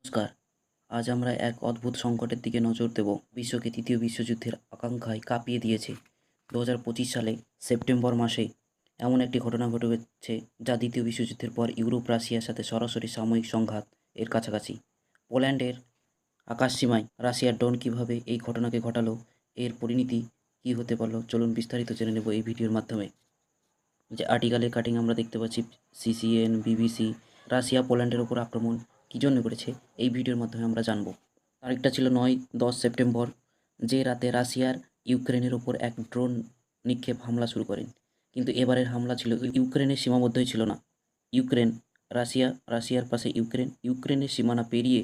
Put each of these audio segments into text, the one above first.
নমস্কার। আজ আমরা এক অদ্ভুত সংকটের দিকে নজর দেব। বিশ্বকে তৃতীয় বিশ্বযুদ্ধের আকাঙ্ক্ষায় কাঁপিয়ে দিয়েছে। 2025 সালে সেপ্টেম্বর মাসে এমন একটি ঘটনা ঘটেছে যা দ্বিতীয় বিশ্বযুদ্ধের পর ইউরোপ রাশিয়ার সাথে সরাসরি সাময়িক সংঘাত এর কাছাকাছি। পোল্যান্ডের আকাশসীমায় রাশিয়ার ড্রোন কীভাবে এই ঘটনাকে ঘটালো, এর পরিণতি কী হতে পারল, চলুন বিস্তারিত জেনে নেব এই ভিডিওর মাধ্যমে। যে আর্টিকেলের কাটিং আমরা দেখতে পাচ্ছি, সিসিএন, বিবিসি। রাশিয়া পোল্যান্ডের ওপর আক্রমণ কী জন্য করেছে এই ভিডিওর মাধ্যমে আমরা জানব। তারিখটা ছিল 9-10 সেপ্টেম্বর, যে রাতে রাশিয়ার ইউক্রেনের ওপর এক ড্রোন নিক্ষেপ হামলা শুরু করেন। কিন্তু এবারের হামলা ছিল ইউক্রেনের সীমাবদ্ধই ছিল না। ইউক্রেন, রাশিয়ার পাশে ইউক্রেনের সীমানা পেরিয়ে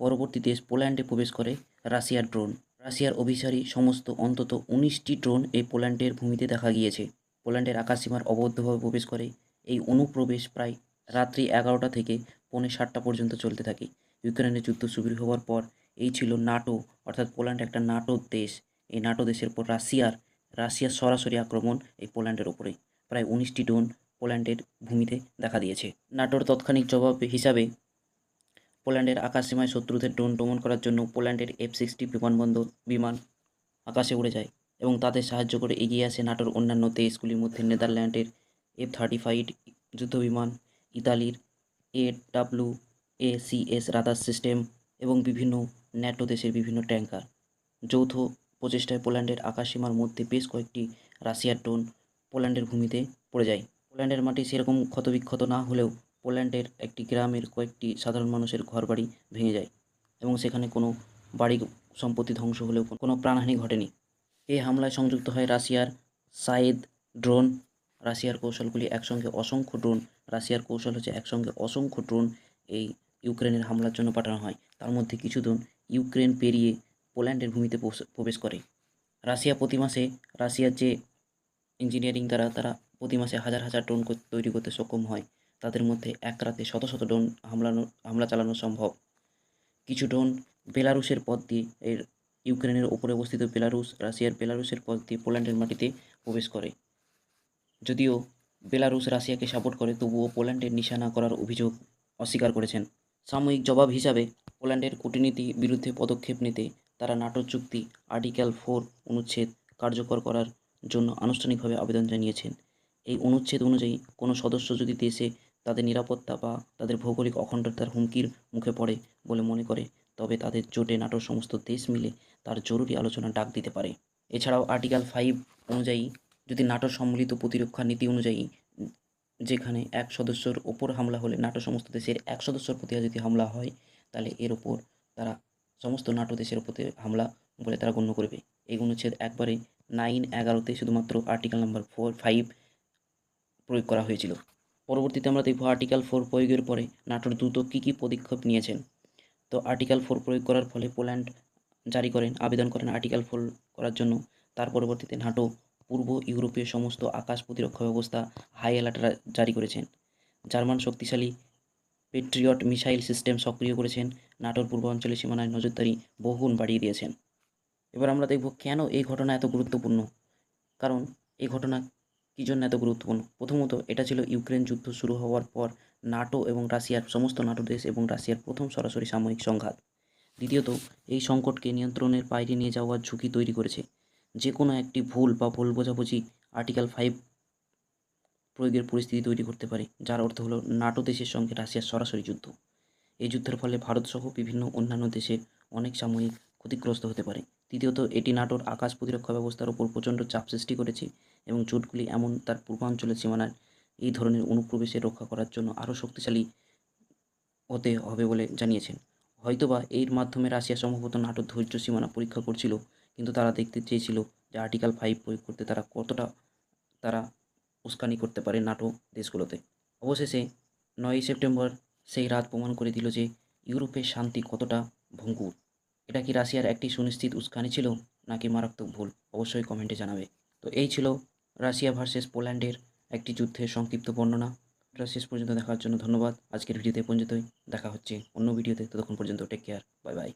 পরবর্তী দেশ পোল্যান্ডে প্রবেশ করে রাশিয়ার ড্রোন। রাশিয়ার অভিসারী সমস্ত অন্তত 19টি ড্রোন এই পোল্যান্ডের ভূমিতে দেখা গিয়েছে। পোল্যান্ডের আকাশসীমার অবৈধভাবে প্রবেশ করে এই অনুপ্রবেশ প্রায় রাত্রি 11টা থেকে পৌনে 7টা পর্যন্ত চলতে থাকে। ইউক্রেনের যুদ্ধ শুরু হওয়ার পর এই ছিল নাটো, অর্থাৎ পোল্যান্ড একটা নাটো দেশ। এই নাটো দেশের পর রাশিয়ার সরাসরি আক্রমণ এই পোল্যান্ডের ওপরে। প্রায় 19টি ড্রোন পোল্যান্ডের ভূমিতে দেখা দিয়েছে। নাটোর তাৎক্ষণিক জবাব হিসাবে পোল্যান্ডের আকাশসীমায় শত্রুদের ড্রোন দমন করার জন্য পোল্যান্ডের F-16 বিমান আকাশে উড়ে যায় এবং তাদের সাহায্য করে এগিয়ে আসে নাটোর অন্যান্য দেশগুলির মধ্যে নেদারল্যান্ডের F-35 যুদ্ধবিমান, ইতালির AWACS রাদার সিস্টেম এবং বিভিন্ন ন্যাটো দেশের বিভিন্ন ট্যাঙ্কার। যৌথ প্রচেষ্টায় পোল্যান্ডের আকাশসীমার মধ্যে বেশ কয়েকটি রাশিয়ার ড্রোন পোল্যান্ডের ভূমিতে পড়ে যায়। পোল্যান্ডের মাটি সেরকম ক্ষতবিক্ষত না হলেও পোল্যান্ডের একটি গ্রামের কয়েকটি সাধারণ মানুষের ঘরবাড়ি ভেঙে যায় এবং সেখানে কোনো বাড়ি সম্পত্তি ধ্বংস হলেও কোনো প্রাণহানি ঘটেনি। এই হামলায় সংযুক্ত হয় রাশিয়ার সাইদ ড্রোন। রাশিয়ার কৌশলগুলি একসঙ্গে অসংখ্য ড্রোন রাশিয়ার কৌশল হচ্ছে একসঙ্গে অসংখ্য ড্রোন এই ইউক্রেনের হামলার জন্য পাঠানো হয়। তার মধ্যে কিছু ড্রোন ইউক্রেন পেরিয়ে পোল্যান্ডের ভূমিতে প্রবেশ করে। রাশিয়ার যে ইঞ্জিনিয়ারিং দ্বারা তারা প্রতি মাসে হাজার হাজার ড্রোন তৈরি করতে সক্ষম হয়। তাদের মধ্যে এক রাতে শত শত ড্রোন হামলা চালানো সম্ভব। কিছু ড্রোন বেলারুশের পথ দিয়ে ইউক্রেনের ওপরে অবস্থিত রাশিয়ার বেলারুশের পথ দিয়ে পোল্যান্ডের মাটিতে প্রবেশ করে। যদিও বেলারুশ রাশিয়াকে সাপোর্ট করে, তবুও পোল্যান্ডের নিশানা করার অভিযোগ অস্বীকার করেছেন। সাময়িক জবাব হিসাবে পোল্যান্ডের কূটনীতি বিরুদ্ধে পদক্ষেপ নিতে তারা নাটো চুক্তি আর্টিকেল 4 অনুচ্ছেদ কার্যকর করার জন্য আনুষ্ঠানিকভাবে আবেদন জানিয়েছেন। এই অনুচ্ছেদ অনুযায়ী কোনো সদস্য যদি দেশে তাদের নিরাপত্তা বা তাদের ভৌগোলিক অখণ্ডতার হুমকির মুখে পড়ে বলে মনে করে, তবে তাদের জোটে নাটোর সমস্ত দেশ মিলে তার জরুরি আলোচনা ডাক দিতে পারে। এছাড়াও আর্টিকেল 5 অনুযায়ী যদি নাটোর সম্মিলিত প্রতিরক্ষা নীতি অনুযায়ী যেখানে এক সদস্যর ওপর হামলা হলে নাটো সমস্ত দেশের এক সদস্যর প্রতি যদি হামলা হয়, তাহলে এর ওপর তারা সমস্ত নাটো দেশের প্রতি হামলা বলে তারা গণ্য করবে। এই অনুচ্ছেদ একবারে 9-11তে শুধুমাত্র আর্টিকেল নাম্বার 5 প্রয়োগ করা হয়েছিল। পরবর্তীতে আমরা দেখব আর্টিকেল 4 প্রয়োগের পরে নাটোর দ্রুত কী কী পদক্ষেপ নিয়েছেন। তো আর্টিকেল 4 প্রয়োগ করার ফলে পোল্যান্ড আবেদন করেন আর্টিকেল 4 করার জন্য। তার পরবর্তীতে নাটো পূর্ব ইউরোপীয় সমস্ত আকাশ প্রতিরক্ষা ব্যবস্থা হাই অ্যালার্ট জারি করেছেন। জার্মান শক্তিশালী পেট্রিয়ট মিসাইল সিস্টেম সক্রিয় করেছেন। নাটোর পূর্বাঞ্চলের সীমানায় নজরদারি বহুগুণ বাড়িয়ে দিয়েছেন। এবার আমরা দেখব কেন এই ঘটনা এত গুরুত্বপূর্ণ। কারণ এই ঘটনা কী জন্য এত গুরুত্বপূর্ণ। প্রথমত, এটা ছিল ইউক্রেন যুদ্ধ শুরু হওয়ার পর নাটো এবং রাশিয়ার সমস্ত নাটো দেশ এবং রাশিয়ার প্রথম সরাসরি সাময়িক সংঘাত। দ্বিতীয়ত, এই সংকটকে নিয়ন্ত্রণের বাইরে নিয়ে যাওয়ার ঝুঁকি তৈরি করেছে। যে কোনো একটি ভুল বোঝাবুঝি আর্টিকেল 5 প্রয়োগের পরিস্থিতি তৈরি করতে পারে, যার অর্থ হলো নাটো দেশের সঙ্গে রাশিয়ার সরাসরি যুদ্ধ। এই যুদ্ধের ফলে ভারতসহ বিভিন্ন অন্যান্য দেশের অনেক সাময়িক ক্ষতিগ্রস্ত হতে পারে। তৃতীয়ত, এটি নাটোর আকাশ প্রতিরক্ষা ব্যবস্থার ওপর প্রচণ্ড চাপ সৃষ্টি করেছে এবং জোটগুলি এমন তার পূর্বাঞ্চলের সীমানায় এই ধরনের অনুপ্রবেশে রক্ষা করার জন্য আরও শক্তিশালী হতে হবে বলে জানিয়েছেন। হয়তোবা এর মাধ্যমে রাশিয়া সম্ভবত নাটোর ধৈর্য সীমানা পরীক্ষা করছিল, কিন্তু তারা দেখতে চেয়েছিল যে আর্টিকেল 5 প্রয়োগ করতে তারা কতটা উস্কানি করতে পারে নাটো দেশগুলোতে। অবশেষে 9ই সেপ্টেম্বর সেই রাত প্রমাণ করে দিল যে ইউরোপের শান্তি কতটা ভঙ্গুর। এটা কি রাশিয়ার একটি সুনিশ্চিত উস্কানি ছিল, নাকি মারাত্মক ভুল? অবশ্যই কমেন্টে জানাবে। তো এই ছিল রাশিয়া ভার্সেস পোল্যান্ডের একটি যুদ্ধের সংক্ষিপ্ত বর্ণনা। শেষ পর্যন্ত দেখার জন্য ধন্যবাদ। আজকের ভিডিওতে পর্যন্তই। দেখা হচ্ছে অন্য ভিডিওতে। ততক্ষণ পর্যন্ত টেক কেয়ার। Bye bye.